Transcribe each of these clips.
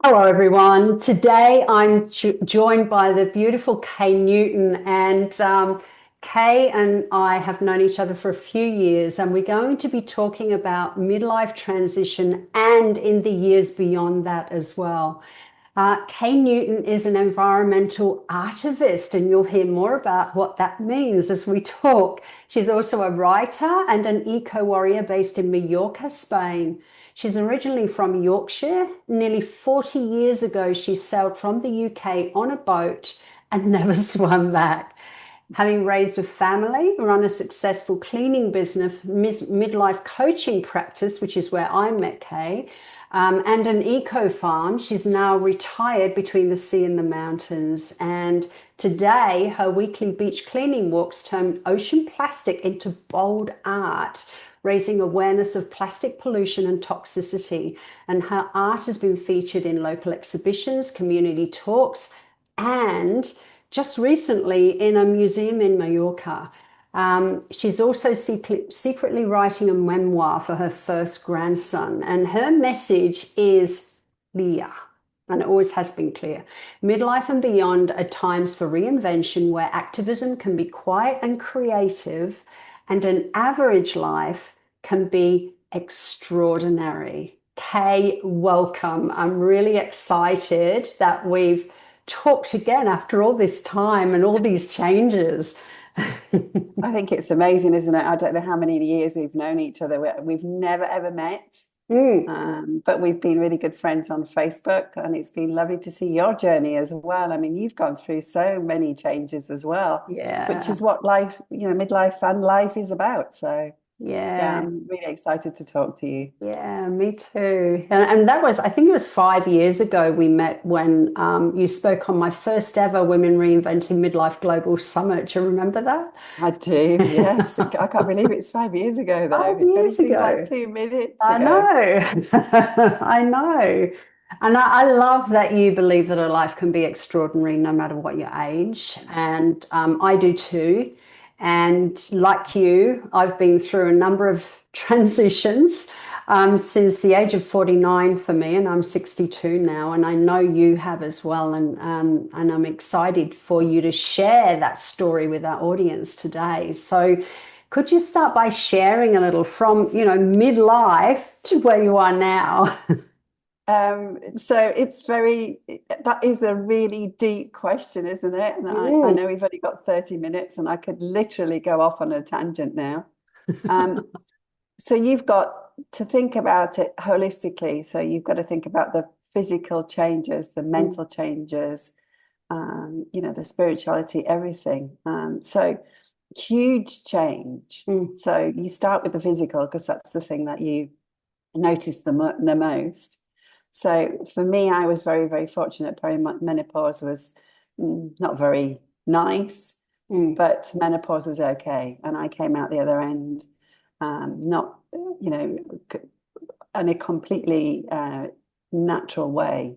Hello, everyone. Today I'm joined by the beautiful Kay Newton, and Kay and I have known each other for a few years, and we're going to be talking about midlife transition and in the years beyond that as well. Kay Newton is an environmental artivist, and you'll hear more about what that means as we talk. She's also a writer and an eco warrior based in Mallorca, Spain. She's originally from Yorkshire. Nearly 40 years ago, she sailed from the UK on a boat and never swam back. Having raised a family, run a successful cleaning business, midlife coaching practice, which is where I met Kay, and an eco farm. She's now retired between the sea and the mountains. And today, her weekly beach cleaning walks turn ocean plastic into bold art, raising awareness of plastic pollution and toxicity. And her art has been featured in local exhibitions, community talks, and just recently in a museum in Mallorca. She's also secretly writing a memoir for her first grandson, and her message is clear, and it always has been clear. Midlife and beyond are times for reinvention where activism can be quiet and creative, and an average life can be extraordinary. Kay, welcome. I'm really excited that we've talked again after all this time and all these changes. I think it's amazing, isn't it? I don't know how many years we've known each other. We've never ever met, Mm, but we've been really good friends on Facebook, and it's been lovely to see your journey as well. I mean, you've gone through so many changes as well, which yeah, is what life, midlife and life is about. So, yeah, yeah, I'm really excited to talk to you. yeah, me too. And that was, I think it was 5 years ago we met when you spoke on my first ever Women Reinventing Midlife Global Summit. Do you remember that? I do, yes. I can't believe it's 5 years ago, though. Five It only years seems like ago. 2 minutes I ago. know. I know. And I love that you believe that a life can be extraordinary no matter what your age. And I do too. And like you, I've been through a number of transitions since the age of 49 for me, and I'm 62 now. And I know you have as well. And I'm excited for you to share that story with our audience today. So, could you start by sharing a little from, midlife to where you are now? So that is a really deep question, isn't it? And I Mm. know we've only got 30 minutes and I could literally go off on a tangent now. Um, so you've got to think about it holistically. So you've got to think about the physical changes, the Mm. mental changes, the spirituality, everything. So huge change. Mm. So you start with the physical because that's the thing that you notice the most. So for me, I was very, very fortunate. Menopause was not very nice, Mm. but menopause was okay. And I came out the other end, not, in a completely natural way.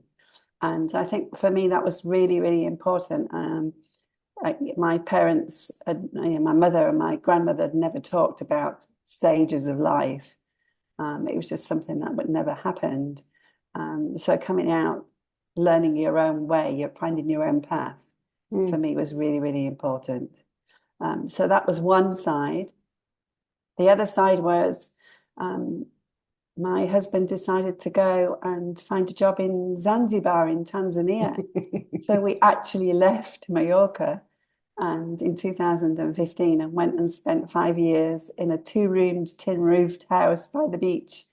And I think for me, that was really, really important. My parents, my mother and my grandmother had never talked about stages of life. It was just something that would never happened. So coming out, learning your own way, you're finding your own path, for Mm. me was really, really important. So that was one side. The other side was um, my husband decided to go and find a job in Zanzibar in Tanzania. So we actually left Mallorca and in 2015 and went and spent 5 years in a two-roomed, tin-roofed house by the beach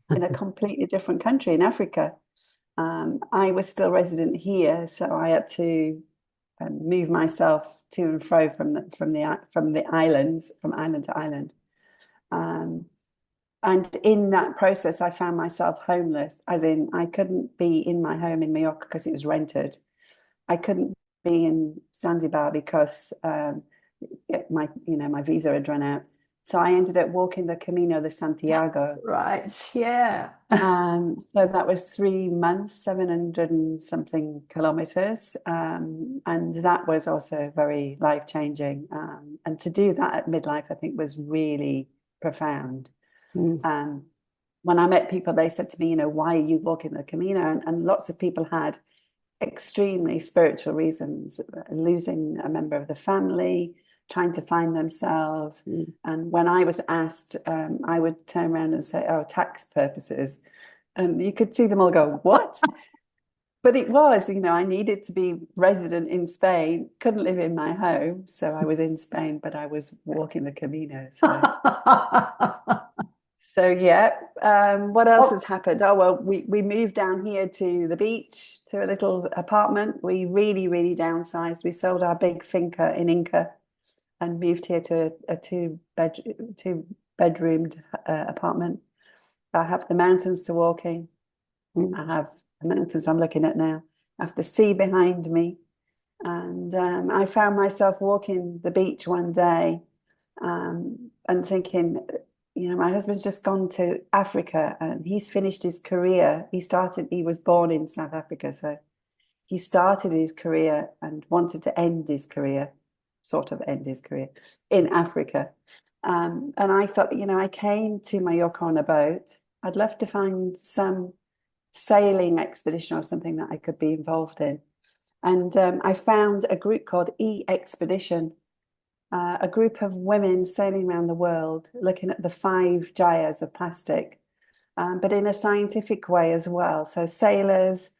in a completely different country in Africa. I was still resident here, so I had to move myself to and fro from the islands, from island to island. Um, and in that process, I found myself homeless, as in I couldn't be in my home in Mallorca because it was rented. I couldn't be in Zanzibar because my visa had run out. So I ended up walking the Camino de Santiago. Right. Yeah. So that was 3 months, 700 and something kilometers. And that was also very life-changing. And to do that at midlife, I think was really profound. Mm. Um, when I met people, they said to me, why are you walking the Camino? And lots of people had extremely spiritual reasons, losing a member of the family, trying to find themselves. And when I was asked, I would turn around and say, oh, tax purposes. And you could see them all go, what? But it was, I needed to be resident in Spain, couldn't live in my home. So I was in Spain, but I was walking the Camino. So yeah, what else has happened? Oh, well, we moved down here to the beach, to a little apartment. We really, really downsized. We sold our big finca in Inca and moved here to a two-bedroomed apartment. I have the mountains to walk in. I have the mountains I'm looking at now. I have the sea behind me. And I found myself walking the beach one day and thinking, my husband's just gone to Africa and he's finished his career. He was born in South Africa, so he started his career and wanted to end his career, sort of end his career in Africa. And I thought, I came to Mallorca on a boat. I'd love to find some sailing expedition or something that I could be involved in. And I found a group called E-Expedition, a group of women sailing around the world, looking at the 5 gyres of plastic, but in a scientific way as well. So sailors,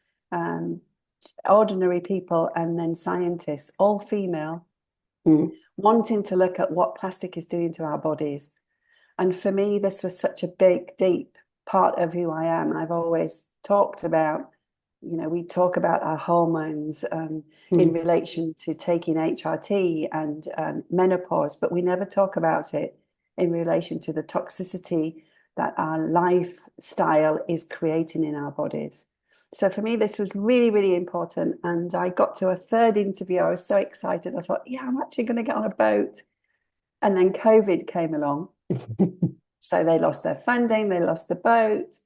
ordinary people, and then scientists, all female, wanting to look at what plastic is doing to our bodies. And for me, this was such a big, deep part of who I am. I've always talked about, we talk about our hormones in relation to taking HRT and menopause, but we never talk about it in relation to the toxicity that our lifestyle is creating in our bodies. So for me, this was really, really important. And I got to a 3rd interview. I was so excited. I thought, yeah, I'm actually going to get on a boat. And then COVID came along. So they lost their funding, they lost the boat.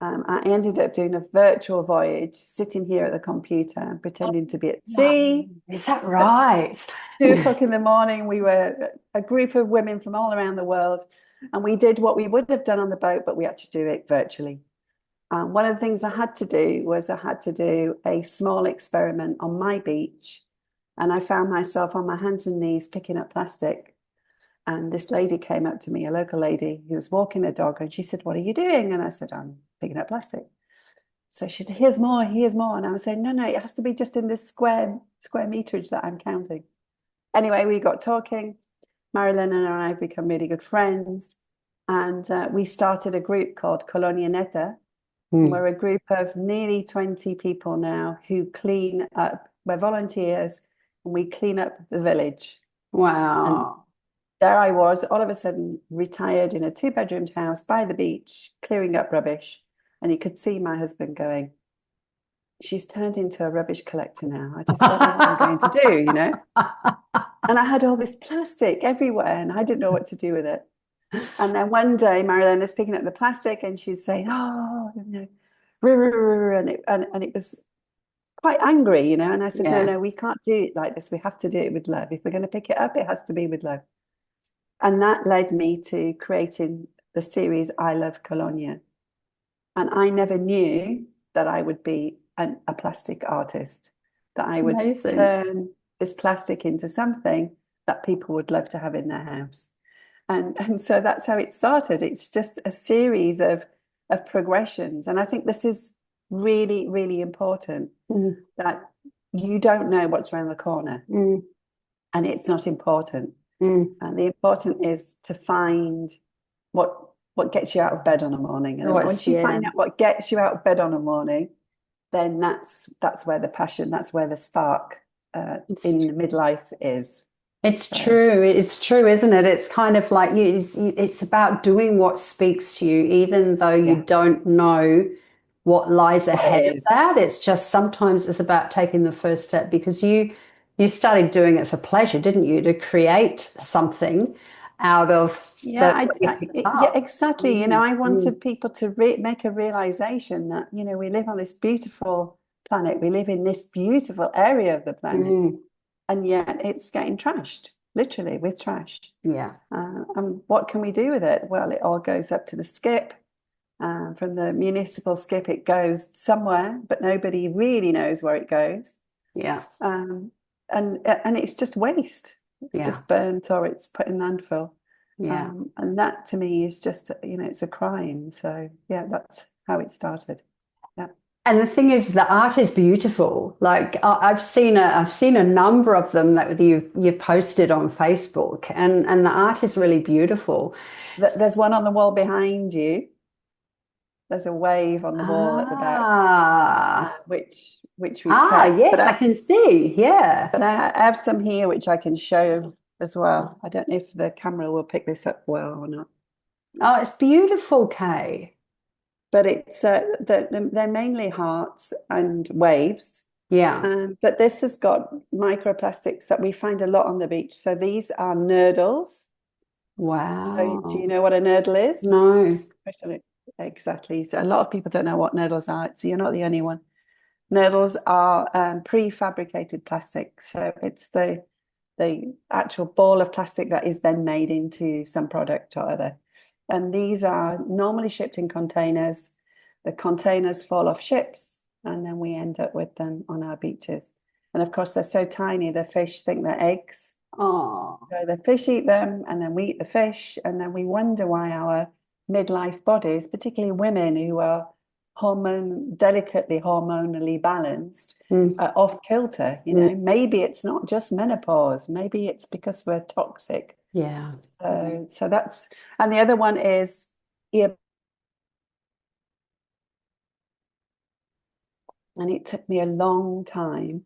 I ended up doing a virtual voyage, sitting here at the computer and pretending to be at sea. Is that right? 2 o'clock in the morning, we were a group of women from all around the world, and we did what we would have done on the boat, but we had to do it virtually. One of the things I had to do was I had to do a small experiment on my beach, and I found myself on my hands and knees picking up plastic. And this lady came up to me, a local lady who was walking a dog, and she said, what are you doing? And I said, I'm picking up plastic. So she said, here's more, here's more. And I was saying, no, it has to be just in this square meterage that I'm counting. Anyway, we got talking. Marilyn and I have become really good friends. And we started a group called Colonia Neta. We're a group of nearly 20 people now who clean up. We're volunteers, and we clean up the village. Wow. And there I was, all of a sudden, retired in a 2-bedroomed house by the beach, clearing up rubbish. And you could see my husband going, she's turned into a rubbish collector now. I just don't know what I'm going to do, And I had all this plastic everywhere, and I didn't know what to do with it. And then one day, Marilyn is picking up the plastic, and she's saying, oh, and it was quite angry, And I said, no, we can't do it like this. We have to do it with love. If we're going to pick it up, it has to be with love. And that led me to creating the series I Love Colonia. And I never knew that I would be a plastic artist, that I would turn this plastic into something that people would love to have in their house. And so that's how it started. It's just a series of progressions. And I think this is really, really important, that you don't know what's around the corner. And it's not important. And the important is to find what gets you out of bed on a morning. And once you find out what gets you out of bed on a morning, then that's where the passion, that's where the spark in midlife is. It's true, isn't it? It's kind of like it's about doing what speaks to you, even though you don't know what lies ahead of that. It's just sometimes it's about taking the first step, because you started doing it for pleasure, didn't you? To create something out of what you picked up. Yeah, exactly. I wanted people to make a realization that, we live on this beautiful planet. We live in this beautiful area of the planet. And yet it's getting trashed, literally with trash. Yeah. And what can we do with it? Well, it all goes up to the skip. From the municipal skip, it goes somewhere, but nobody really knows where it goes. Yeah. And it's just waste. It's Yeah. just burnt or it's put in landfill. Yeah. And that to me is just, it's a crime. So yeah, that's how it started. Yeah. And the thing is, the art is beautiful. Like I've seen a number of them that you've posted on Facebook, and the art is really beautiful. There's one on the wall behind you. There's a wave on the wall at the back, Ah, which we've kept. yes, I can see. Yeah. But I have some here which I can show as well. I don't know if the camera will pick this up well or not. Oh, it's beautiful, Kay. But it's they're mainly hearts and waves. Yeah. But this has got microplastics that we find a lot on the beach. So these are nurdles. So do you Wow. know what a nurdle is? No. Exactly. So a lot of people don't know what nurdles are. So you're not the only one. Nurdles are prefabricated plastic. So it's the actual ball of plastic that is then made into some product or other. And these are normally shipped in containers. The containers fall off ships, and then we end up with them on our beaches. And of course, they're so tiny, the fish think they're eggs. Oh, So the fish eat them, and then we eat the fish, and then we wonder why our midlife bodies, particularly women who are delicately hormonally balanced, mm, are off kilter. mm, Maybe it's not just menopause. Maybe it's because we're toxic. yeah. So that's, and the other one is ear, and it took me a long time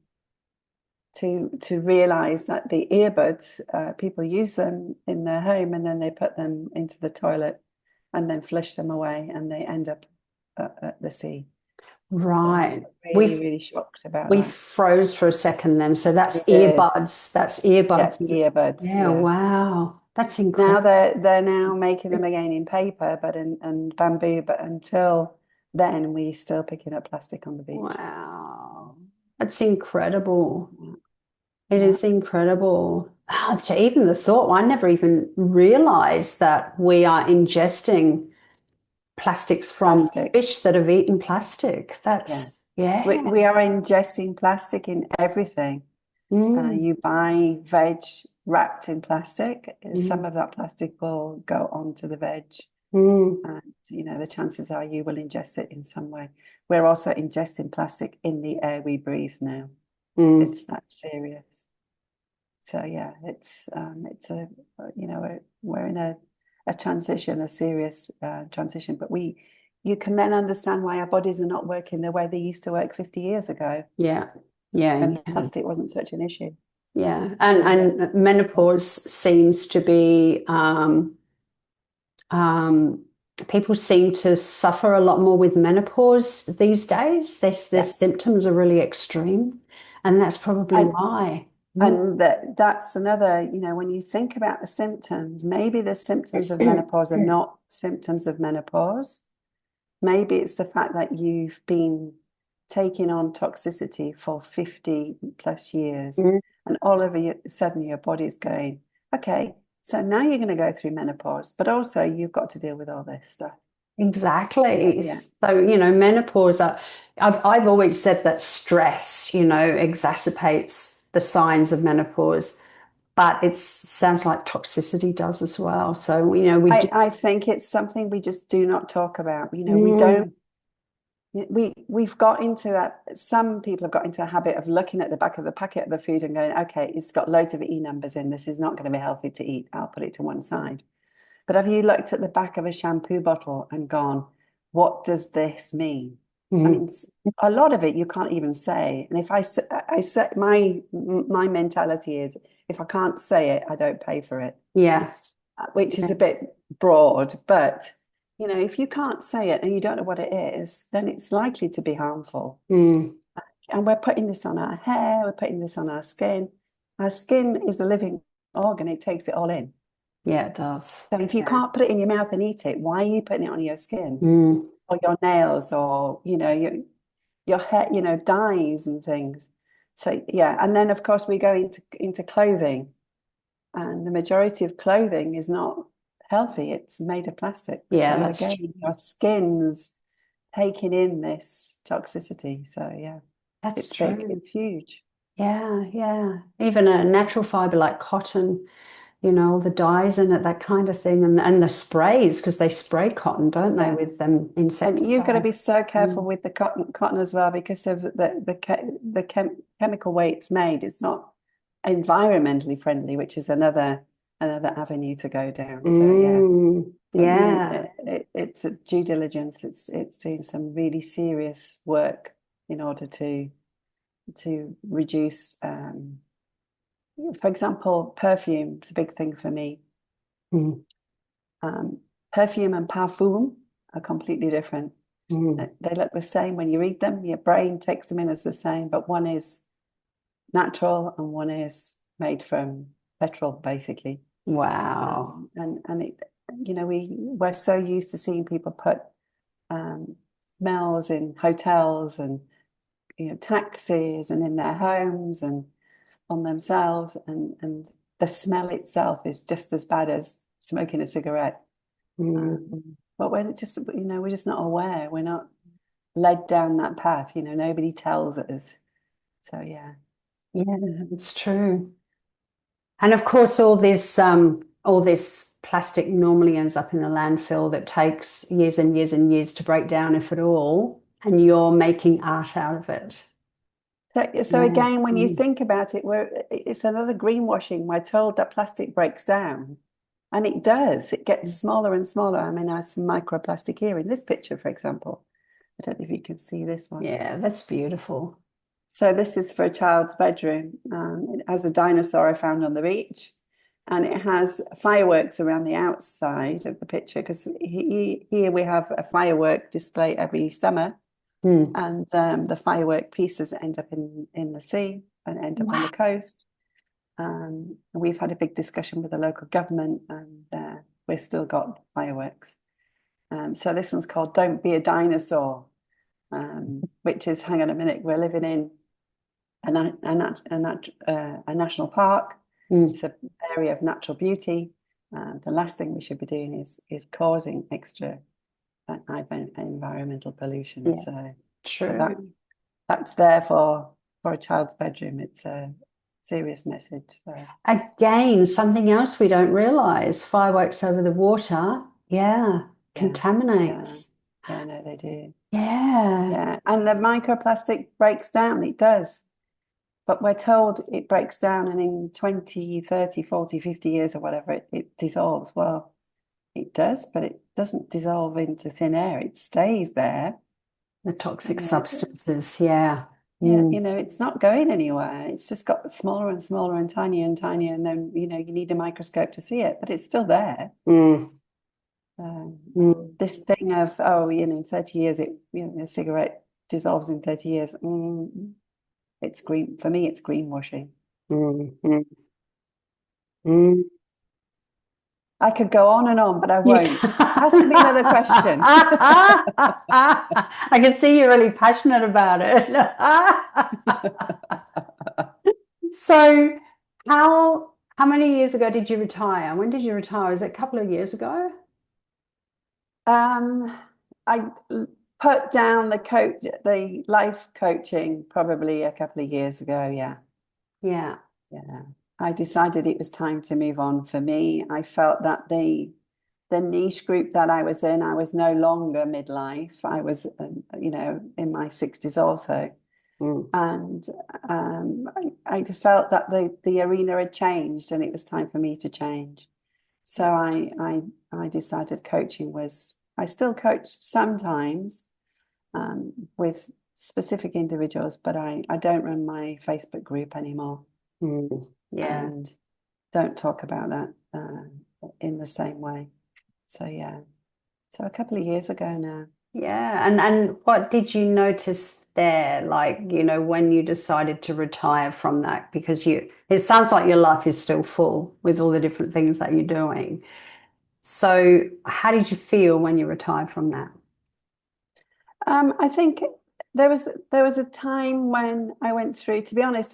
to realize that the earbuds, people use them in their home and then they put them into the toilet and then flush them away and they end up at the sea. Right. Really, really shocked about We that. froze for a second then. So We that's did. earbuds. That's Yeah, earbuds. earbuds. Yeah, Yeah. wow. That's Now incredible. they're now making them again in paper, but and bamboo. But until then, we still picking up plastic on the beach. Wow. That's incredible. Yeah. It Yeah. is incredible. So even the thought, I never even realized that we are ingesting plastics from Plastic. fish that have eaten plastic. Yeah. That's, yeah. We are ingesting plastic in everything. Mm, You buy veg wrapped in plastic. mm, Some of that plastic will go onto the veg. mm, And, the chances are you will ingest it in some way. We're also ingesting plastic in the air we breathe now. mm. It's that serious. So yeah, it's a, we're in a transition, a serious transition, but you can then understand why our bodies are not working the way they used to work 50 years ago Yeah. Yeah. when Yeah. plastic wasn't such an issue. Yeah. So And yeah, menopause seems to be um, people seem to suffer a lot more with menopause these days. Their yeah. symptoms are really extreme, and that's probably And why. Mm. and that's another, when you think about the symptoms, maybe the symptoms of menopause are not symptoms of menopause. Maybe it's the fact that you've been taking on toxicity for 50 plus years, Mm. and all of a sudden your body's going, okay, so now you're going to go through menopause, but also you've got to deal with all this stuff. So, Exactly. yeah, So, menopause, I've always said that stress, exacerbates the signs of menopause, but it sounds like toxicity does as well. So, we do. I think it's something we just do not talk about. We Mm, don't. We've got into that. Some people have got into a habit of looking at the back of the packet of the food and going, okay, it's got loads of E numbers in. This is not going to be healthy to eat. I'll put it to one side. But have you looked at the back of a shampoo bottle and gone, what does this mean? I mm, mean, a lot of it you can't even say. And if I say my mentality is, if I can't say it, I don't pay for it, yeah. which is a bit broad. But if you can't say it and you don't know what it is, then it's likely to be harmful. Mm, And we're putting this on our hair, we're putting this on our skin. Our skin is a living organ; it takes it all in. yeah, it does. So if you Yeah. can't put it in your mouth and eat it, why are you putting it on your skin Mm, or your nails or your hair, dyes and things? So yeah, and then of course we go into clothing, and the majority of clothing is not healthy. It's made of plastic. Yeah, So that's again, our skin's taking in this toxicity. So yeah, that's it's big, true. it's huge. Yeah, yeah. Even a natural fiber like cotton, all the dyes in it, that kind of thing, and the sprays, because they spray cotton, don't they, Yeah. with them And you've got to insecticide. be so careful Mm. with the cotton as well because of the chemical way it's made. It's not environmentally friendly, which is another avenue to go down. So yeah, but Yeah. it's a due diligence. It's doing some really serious work in order to reduce. For example, perfume is a big thing for me. Mm. Um, Perfume and parfum are completely different. Mm. They look the same when you read them. Your brain takes them in as the same, but one is natural and one is made from petrol, basically. Wow. And it, we're so used to seeing people put smells in hotels and taxis and in their homes and on themselves, and the smell itself is just as bad as smoking a cigarette. Mm. But we're just not aware. We're not led down that path. Nobody tells us. So yeah. Yeah, it's true. And of course, all this plastic normally ends up in the landfill that takes years and years and years to break down, if at all, and you're making art out of it. So Yeah. again, when you Mm. think about it, it's another greenwashing. We're told that plastic breaks down, and it does. It gets smaller and smaller. I mean, I have some microplastic here in this picture, for example. I don't know if you can see this one. Yeah, that's beautiful. So this is for a child's bedroom. It has a dinosaur I found on the beach, and it has fireworks around the outside of the picture because here we have a firework display every summer, Mm. and the firework pieces end up in the sea and end up on Wow. the coast. We've had a big discussion with the local government, and we've still got fireworks. So this one's called "Don't Be a Dinosaur," which is, hang on a minute, we're living in a national park. Mm. It's an area of natural beauty. The last thing we should be doing is causing extra environmental pollution. Yeah, So true. that's there for a child's bedroom. It's a serious message. So Again, something else we don't realize, fireworks over the water, yeah, yeah, yeah, contaminates. yeah. No, they do. Yeah. Yeah, and the microplastic breaks down. It does. But we're told it breaks down and in 20, 30, 40, 50 years or whatever, it dissolves. Well, it does, but it doesn't dissolve into thin air. It stays there. The toxic And substances, yeah. yeah, Mm. it's not going anywhere. It's just got smaller and smaller and tinier and tinier. And then, you need a microscope to see it, but it's still there. Mm. Mm. This thing of, oh, 30 years, a cigarette dissolves in 30 years. It's green. For me, it's greenwashing. Mm. Mm. Mm. I could go on and on, but I You won't. Ask me another question. I can see you're really passionate about it. So, how many years ago did you retire? When did you retire? Was it a couple of years ago? Um, I put down the life coaching probably a couple of years ago. Yeah, Yeah. yeah. I decided it was time to move on for me. I felt that the niche group that I was in, I was no longer midlife. I was, in my 60s also. Mm. And I felt that the arena had changed and it was time for me to change. So I decided coaching was, I still coach sometimes with specific individuals, but I don't run my Facebook group anymore Mm. Yeah. and don't talk about that in the same way. So yeah, so a couple of years ago now. Yeah. And what did you notice there, like, when you decided to retire from that? Because it sounds like your life is still full with all the different things that you're doing. So how did you feel when you retired from that? I think there was a time when I went through, to be honest,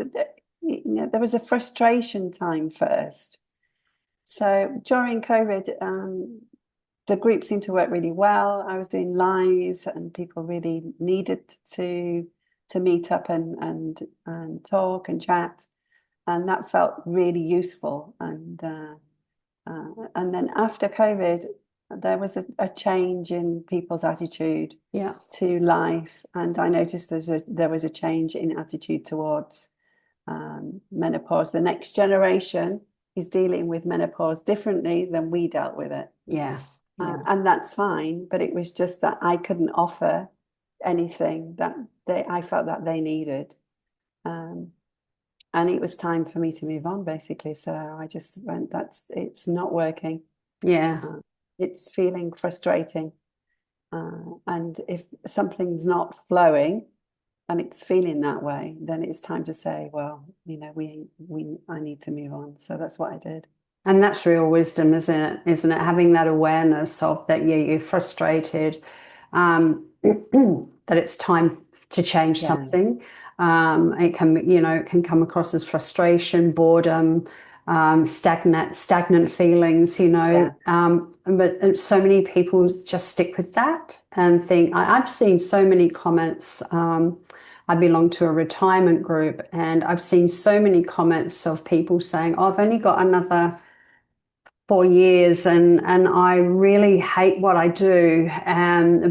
there was a frustration time first. So during COVID, the group seemed to work really well. I was doing lives, and people really needed to meet up and talk and chat, and that felt really useful. And then after COVID, there was a change in people's attitude Yeah. to life, and I noticed there was a change in attitude towards menopause. The next generation is dealing with menopause differently than we dealt with it. Yeah. Yeah. And that's fine, but it was just that I couldn't offer anything that I felt that they needed. And it was time for me to move on, basically. So I just went, it's not working. Yeah. It's feeling frustrating. And if something's not flowing and it's feeling that way, then it's time to say, well, I need to move on. So that's what I did. And that's real wisdom, isn't it? Isn't it? Having that awareness of that you're frustrated, that it's time to change Yeah, something. It can come across as frustration, boredom, stagnant feelings, yeah, but so many people just stick with that and think, I've seen so many comments. I belong to a retirement group, and I've seen so many comments of people saying, oh, I've only got another 4 years and I really hate what I do.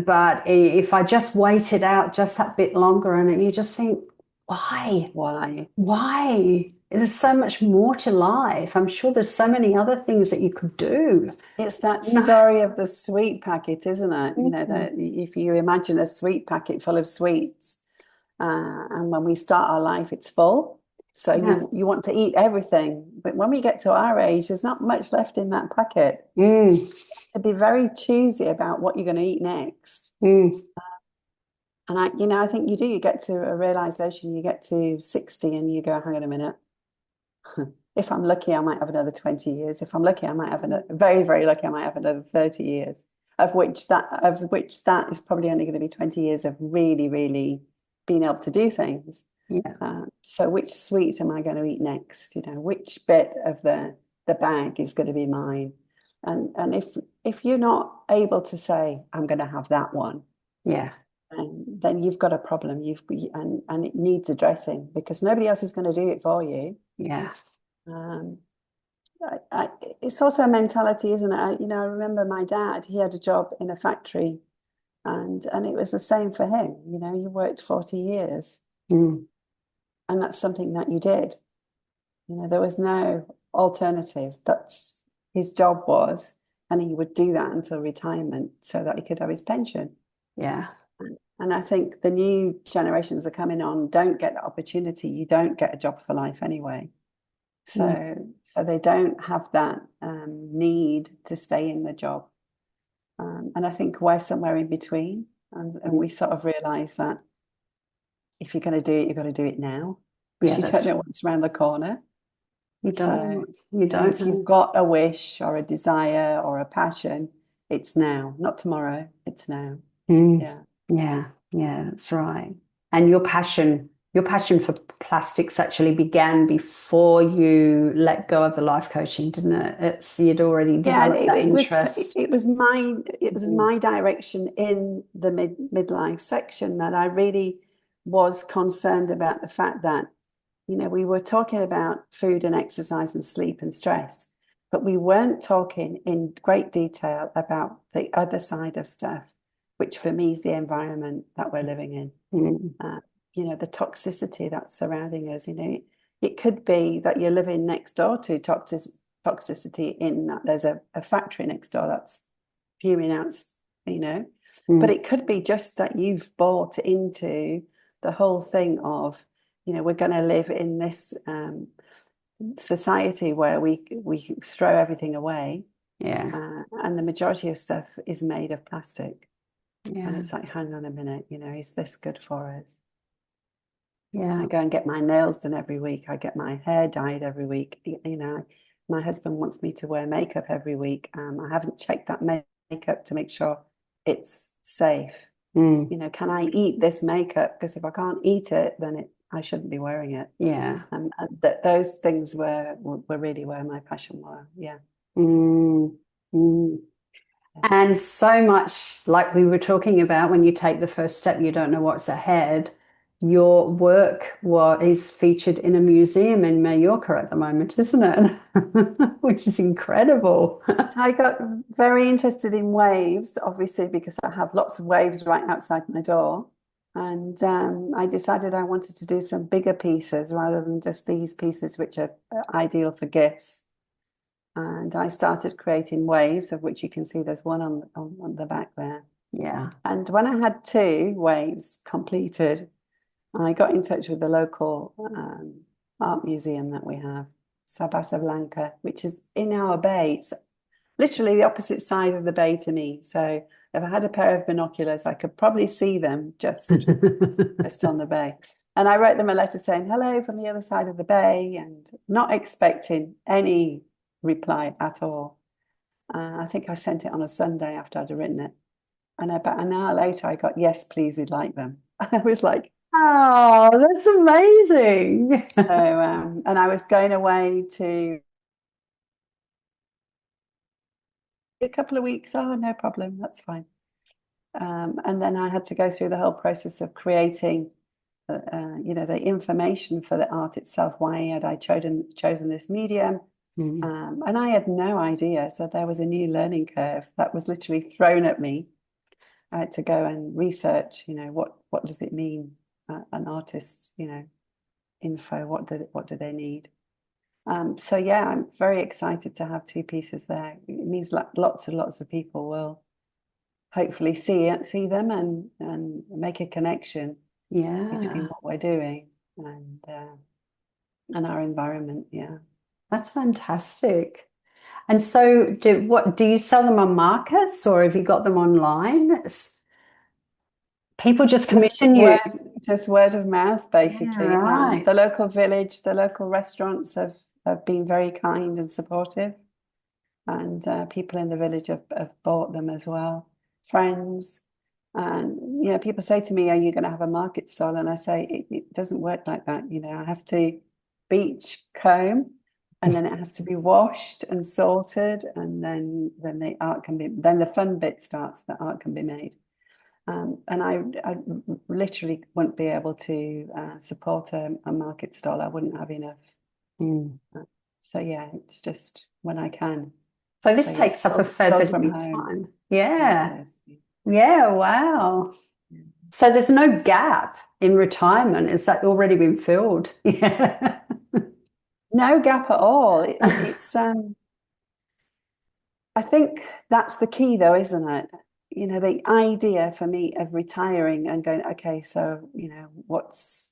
But if I just wait it out just that bit longer, and you just think, why? why? Why? There's so much more to life. I'm sure there's so many other things that you could do. It's that No. story of the sweet packet, isn't it? Mhm. That if you imagine a sweet packet full of sweets, and when we start our life, it's full. So Yeah. you want to eat everything, but when we get to our age, there's not much left in that packet. Mm. To be very choosy about what you're going to eat next. Mm. And I think you do. You get to a realization. You get to 60, and you go, "Hang on a minute. If I'm lucky, I might have another 20 years. If I'm lucky, I might have another, very, very lucky, I might have another 30 years, of which that is probably only going to be 20 years of really, really being able to do things. Yeah. So which sweet am I going to eat next? Which bit of the bag is going to be mine? And if you're not able to say, I'm going to have that one, Yeah. then you've got a problem. And it needs addressing, because nobody else is going to do it for you. Yeah. Um, it's also a mentality, isn't it? I remember my dad, he had a job in a factory, and it was the same for him. He worked 40 years, Mm. and that's something that you did. There was no alternative. That's his job was, and he would do that until retirement so that he could have his pension. Yeah. And I think the new generations are coming on, don't get the opportunity. You don't get a job for life anyway. Yeah. So they don't have that need to stay in the job. And I think we're somewhere in between. And we sort of realize that if you're going to do it, you've got to do it now, because Yeah, you don't that's know what's around the corner. you So, don't. You don't if you've know. got a wish or a desire or a passion, it's now, not tomorrow. It's now. Mm. Yeah. Yeah, yeah, that's right. And your passion for plastics actually began before you let go of the life coaching, didn't it? You'd already Yeah, and developed that it was interest. Mm. my direction in the midlife section that I really was concerned about the fact that, we were talking about food and exercise and sleep and stress, but we weren't talking in great detail about the other side of stuff, which for me is the environment that we're living in. Mm. Uh, the toxicity that's surrounding us. It could be that you're living next door to toxicity, in that there's a factory next door that's spewing out, you know, but Mm. it could be just that you've bought into the whole thing of, we're going to live in this society where we throw everything away, Yeah, and the majority of stuff is made of plastic. And yeah, it's like, hang on a minute, is this good for us? yeah. I go and get my nails done every week. I get my hair dyed every week. My husband wants me to wear makeup every week. I haven't checked that makeup to make sure it's safe. Mm. Can I eat this makeup? Because if I can't eat it, then I shouldn't be wearing it. Yeah. And those things were really where my passion were. Yeah. Mm, mm. And so much like we were talking about, when you take the first step, you don't know what's ahead. Your work is featured in a museum in Mallorca at the moment, isn't it? Which is incredible. I got very interested in waves, obviously, because I have lots of waves right outside my door. And I decided I wanted to do some bigger pieces rather than just these pieces, which are ideal for gifts. And I started creating waves, of which you can see there's one on the back there. Yeah. And when I had two waves completed, I got in touch with the local art museum that we have, Sabala, which is in our bay. It's literally the opposite side of the bay to me. So if I had a pair of binoculars, I could probably see them just on the bay. And I wrote them a letter saying hello from the other side of the bay and not expecting any reply at all. I think I sent it on a Sunday after I'd written it. And about an hour later, I got, yes, please, we'd like them. I was like, Oh, that's amazing. so, and I was going away to a couple of weeks. Oh, no problem. That's fine. And then I had to go through the whole process of creating, the information for the art itself. Why had I chosen this medium? And I had no idea. So there was a new learning curve that was literally thrown at me. I had to go and research, what does it mean, an artist's, info, what do they need? So yeah, I'm very excited to have two pieces there. It means lots and lots of people will hopefully see them and make a connection between Yeah, what we're doing and our environment. Yeah. that's fantastic. And so do you sell them on markets or have you got them online? People just Just commission you. word, just word of mouth, Yeah, basically. right. The local village, the local restaurants have been very kind and supportive, and people in the village have bought them as well. Friends, and people say to me, "Are you going to have a market stall?" And I say, "It doesn't work like that. I have to beach comb, and then it has to be washed and sorted, and then the art can be. Then the fun bit starts. The art can be made." And I literally wouldn't be able to support a market stall. I wouldn't have enough. Mm. So yeah, it's just when I can. So So this yeah, takes up a fair sold bit of from your home. time. Yeah, it Yeah. does. Yeah, wow. Yeah. So there's no gap in retirement. Is that already been filled? Yeah. No gap at all. It's I think that's the key though, isn't it? The idea for me of retiring and going, okay, so what's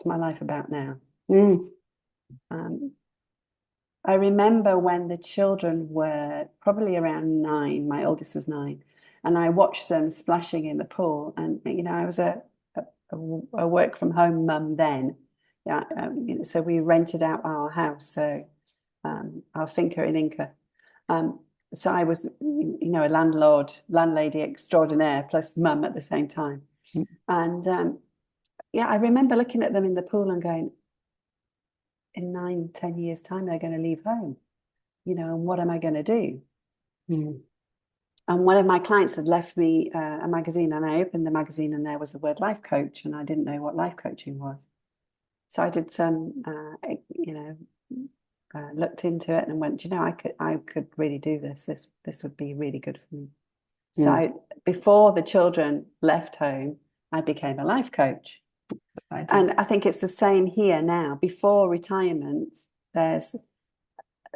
my life about now? Mm. Um, I remember when the children were probably around 9, my oldest was 9, and I watched them splashing in the pool. And, I was a work from home mum then. Yeah, so we rented out our house, so our finca in Inca. Um, so I was, a landlady extraordinaire plus mum at the same time. And yeah, I remember looking at them in the pool and going, in 9, 10 years' time, they're going to leave home, and what am I going to do? Mm. And one of my clients had left me a magazine, and I opened the magazine, and there was the word life coach, and I didn't know what life coaching was. So I did some, looked into it and went, I could really do this. This would be really good for me. Mm. So before the children left home, I became a life coach. I do. And I think it's the same here now. Before retirement, there's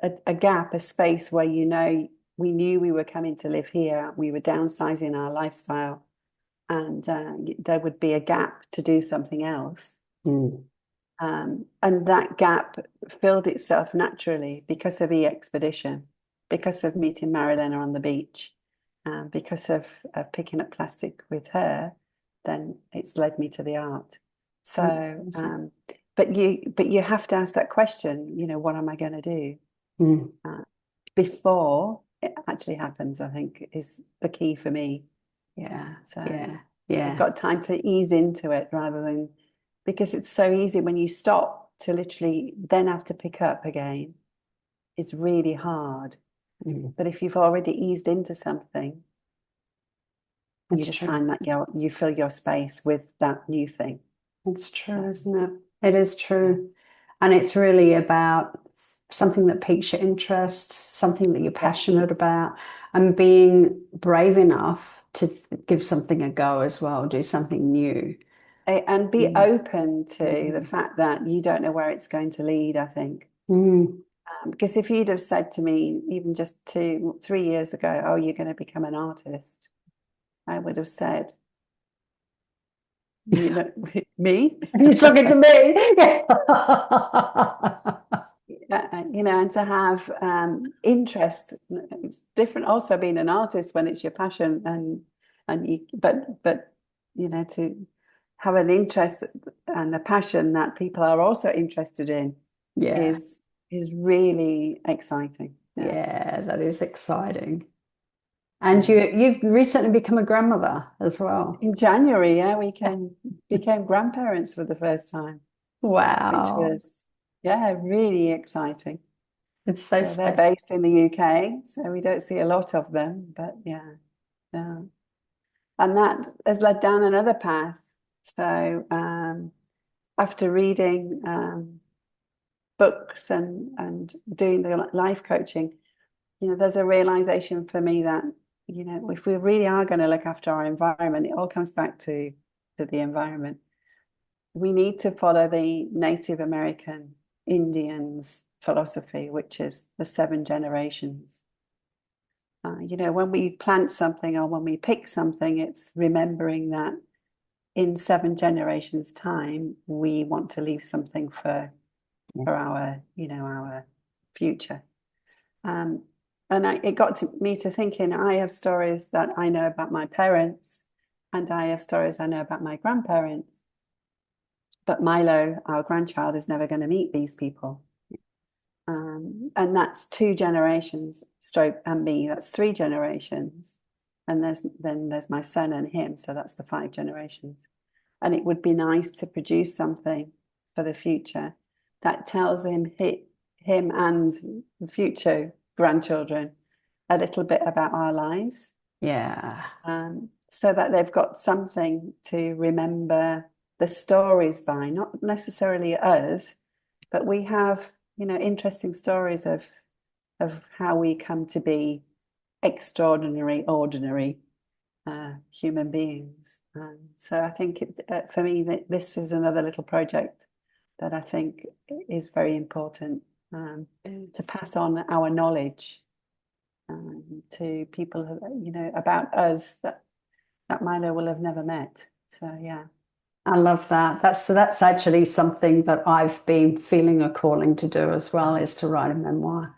a gap, a space where we knew we were coming to live here, we were downsizing our lifestyle, and there would be a gap to do something else. Mm. And that gap filled itself naturally because of expedition, because of meeting Marilena on the beach, because of picking up plastic with her. Then it's led me to the art. So, but you have to ask that question. What am I going to do Mm. before it actually happens? I think is the key for me. Yeah, So yeah, I've yeah. got time to ease into it rather than because it's so easy when you stop to literally then have to pick up again. is really hard. Mm. But if you've already eased into something, you It's just true. find that you fill your space with that new thing. It's true, So, isn't it? It is yeah. true. And it's really about something that piques your interest, something that you're Yeah. passionate about, and being brave enough to give something a go as well, do something new. And be Mm. open to the Mm. fact that you don't know where it's going to lead, I think. Mm. Because if you'd have said to me, even just 3 years ago, oh, you're going to become an artist, I would have said, you know, me? You're talking to me. And to have interest, it's different also being an artist when it's your passion but to have an interest and a passion that people are also interested in Yeah. is really exciting. Yeah. Yeah, that is exciting. And Yeah. you've recently become a grandmother as well. In January, yeah, we became grandparents for the first time, which Wow. was, yeah, really exciting. It's so So they're special. based in the UK, so we don't see a lot of them, but yeah. Yeah. And that has led down another path. So after reading books and doing the life coaching, there's a realization for me that, if we really are going to look after our environment, it all comes back to the environment. We need to follow the Native American Indians philosophy, which is the 7 generations. When we plant something or when we pick something, it's remembering that in 7 generations' time, we want to leave something for our future. And it got me to thinking, I have stories that I know about my parents, and I have stories I know about my grandparents. But Milo, our grandchild, is never going to meet these people. And that's 2 generations, stroke and me, that's 3 generations. And then there's my son and him, so that's the 5 generations. And it would be nice to produce something for the future that tells him and the future grandchildren a little bit about our lives, Yeah. so that they've got something to remember the stories by, not necessarily us, but we have, interesting stories of how we come to be extraordinary, ordinary human beings. So I think for me, this is another little project that I think is very important, to pass on our knowledge to people about us that Milo will have never met. So yeah. I love that. That's actually something that I've been feeling a calling to do as well, is to write a memoir.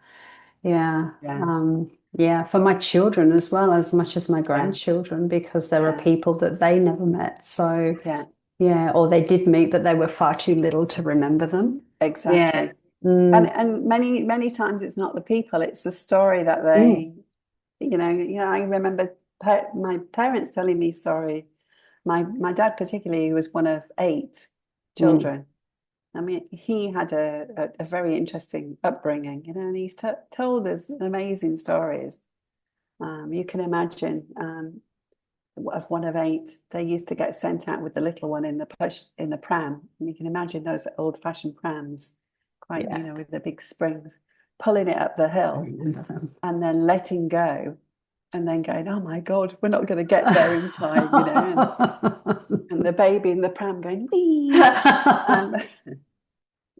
Yeah. Yeah. Yeah, for my children as well, as much as my Yeah. grandchildren, because there are Yeah. people that they never met. So Yeah. yeah, or they did meet, but they were far too little to remember them. Yeah. Exactly. Mm, And many times it's not the people, it's the story that mm, I remember my parents telling me stories. My dad particularly was one of 8 mm. children. I mean, he had a very interesting upbringing, and he's told us amazing stories. You can imagine, of one of 8, they used to get sent out with the little one in the pram. And you can imagine those old-fashioned prams, quite, Yeah, with the big springs, pulling it up the I hill remember them. and then letting go and then going, oh my God, we're not going to get there in time. And the baby in the pram going, wee. Um,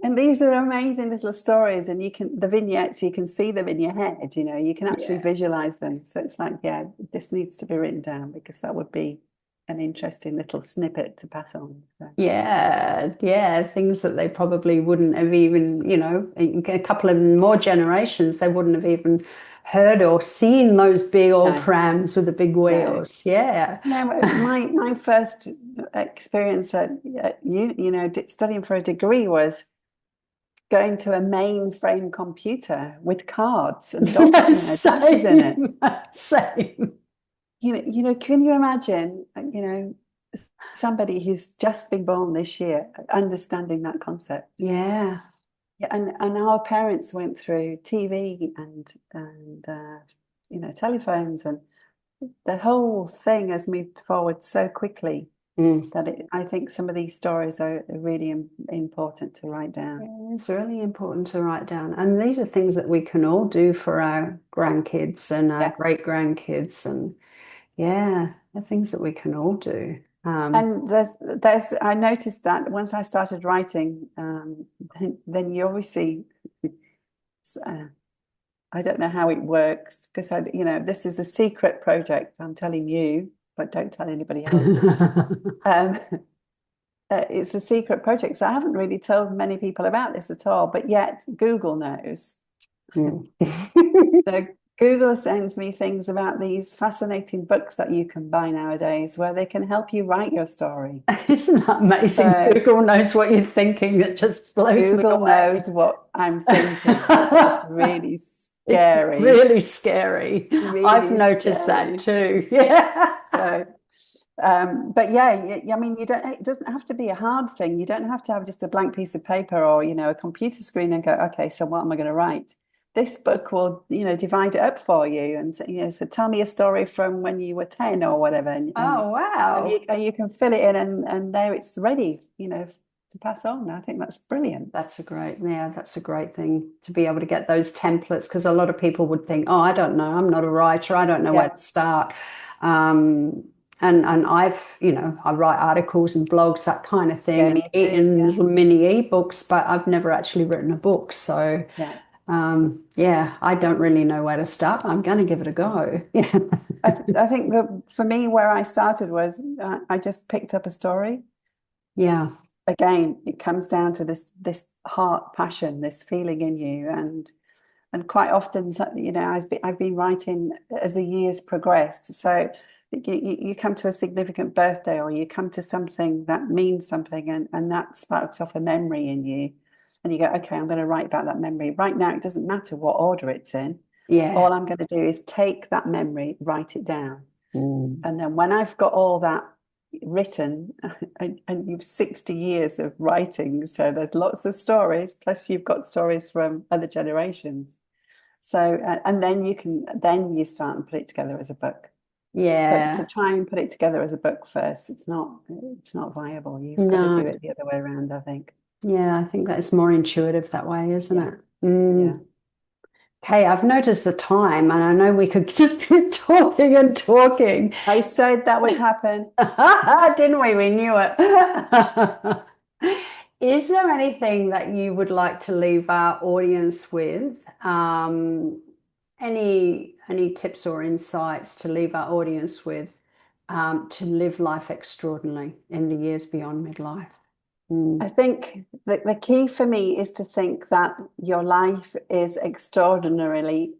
and these are amazing little stories, and the vignettes, you can see them in your head, you can actually Yeah. visualize them. So it's like, yeah, this needs to be written down because that would be an interesting little snippet to pass on. So, Yeah, yeah, things that they probably wouldn't have even, in a couple of more generations, they wouldn't have even heard or seen those big old no, prams with the big no. wheels. Yeah. My first experience studying for a degree was going to a mainframe computer with cards and dashes in it. Same, same. Can you imagine, somebody who's just been born this year understanding that concept? Yeah, Yeah, and our parents went through TV and telephones, and the whole thing has moved forward so quickly Mm. that I think some of these stories are really important to write down. Yeah, it's really important to write down. And these are things that we can all do for our grandkids and our Yeah. great grandkids. And yeah, the things that we can all do. And I noticed that once I started writing, then you obviously, uh, I don't know how it works because this is a secret project. I'm telling you, but don't tell anybody else. Um, it's a secret project, so I haven't really told many people about this at all. But yet Google knows. Mm. So Google sends me things about these fascinating books that you can buy nowadays, where they can help you write your story. Isn't that amazing? So Google knows what you're thinking. It just blows me Google away. knows what I'm thinking. It's really It's scary, really scary. I've really noticed that scary. too. Yeah. So, but yeah, I mean, it doesn't have to be a hard thing. You don't have to have just a blank piece of paper or, a computer screen and go, okay, so what am I going to write? This book will, divide it up for you and, so tell me a story from when you were 10 or whatever. Oh, wow. And you can fill it in and there it's ready, to pass on. I think that's brilliant. That's a great thing to be able to get those templates because a lot of people would think, oh, I don't know, I'm not a writer, I don't know where Yeah. to start. And I write articles and blogs, that kind of thing, Yeah, and me too. in Yeah. little mini ebooks, but I've never actually written a book. So Yeah. yeah, I don't really know where to start. I'm going to give it a go. Yeah. I think that for me, where I started was I just picked up a story. Yeah. Again, it comes down to this heart passion, this feeling in you, and quite often, I've been writing as the years progressed. So you come to a significant birthday, or you come to something that means something, and that sparks off a memory in you, and you go, okay, I'm going to write about that memory. Right now, it doesn't matter what order it's in. Yeah. All I'm going to do is take that memory, write it down. Mm. And then when I've got all that written, and you've 60 years of writing, so there's lots of stories, plus you've got stories from other generations. So, and then you start and put it together as a book. But to Yeah. try and put it together as a book first, it's not viable. You've got to No. do it the other way around, I think. Yeah, I think that's more intuitive that way, isn't Yeah, it? Mm. yeah. Okay, I've noticed the time, and I know we could just keep talking and talking. I said that would happen. Didn't we? We knew it. Is there anything that you would like to leave our audience with? Any tips or insights to leave our audience with to live life extraordinarily in the years beyond midlife? Mm. I think that the key for me is to think that your life is extraordinarily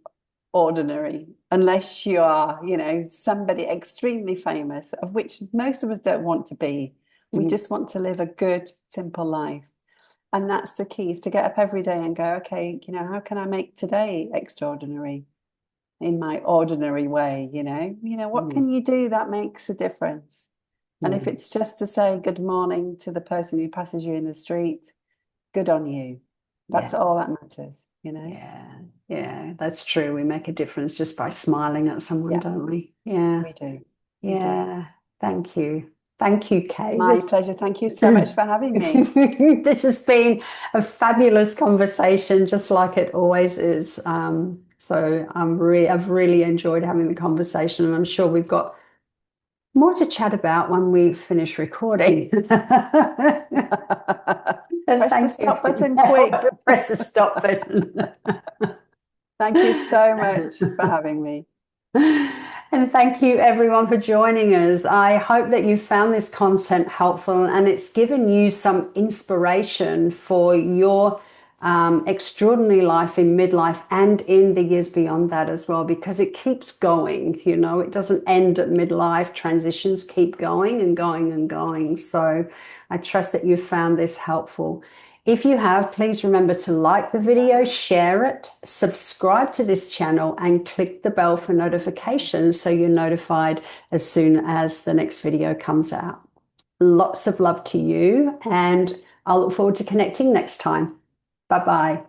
ordinary, unless you are, somebody extremely famous, of which most of us don't want to be. We Mm. just want to live a good, simple life. And that's the key, is to get up every day and go, okay, how can I make today extraordinary in my ordinary way? What Mm. can you do that makes a difference? And if Mm. it's just to say good morning to the person who passes you in the street, good on you. That's Yeah. all that matters. Yeah, yeah, that's true. We make a difference just by smiling at someone, Yeah, don't we? Yeah, we do. We do. yeah. Thank you. Thank you, Kay. My pleasure. Thank you so much for having me. This has been a fabulous conversation, just like it always is. So I've really enjoyed having the conversation, and I'm sure we've got more to chat about when we finish recording. And Press the thank you. stop button quick. Press the stop button. Thank you so much for having me. And thank you everyone for joining us. I hope that you found this content helpful and it's given you some inspiration for your extraordinary life in midlife and in the years beyond that as well, because it keeps going, it doesn't end at midlife. Transitions keep going and going and going. So I trust that you found this helpful. If you have, please remember to like the video, share it, subscribe to this channel, and click the bell for notifications so you're notified as soon as the next video comes out. Lots of love to you, and I'll look forward to connecting next time. Bye-bye.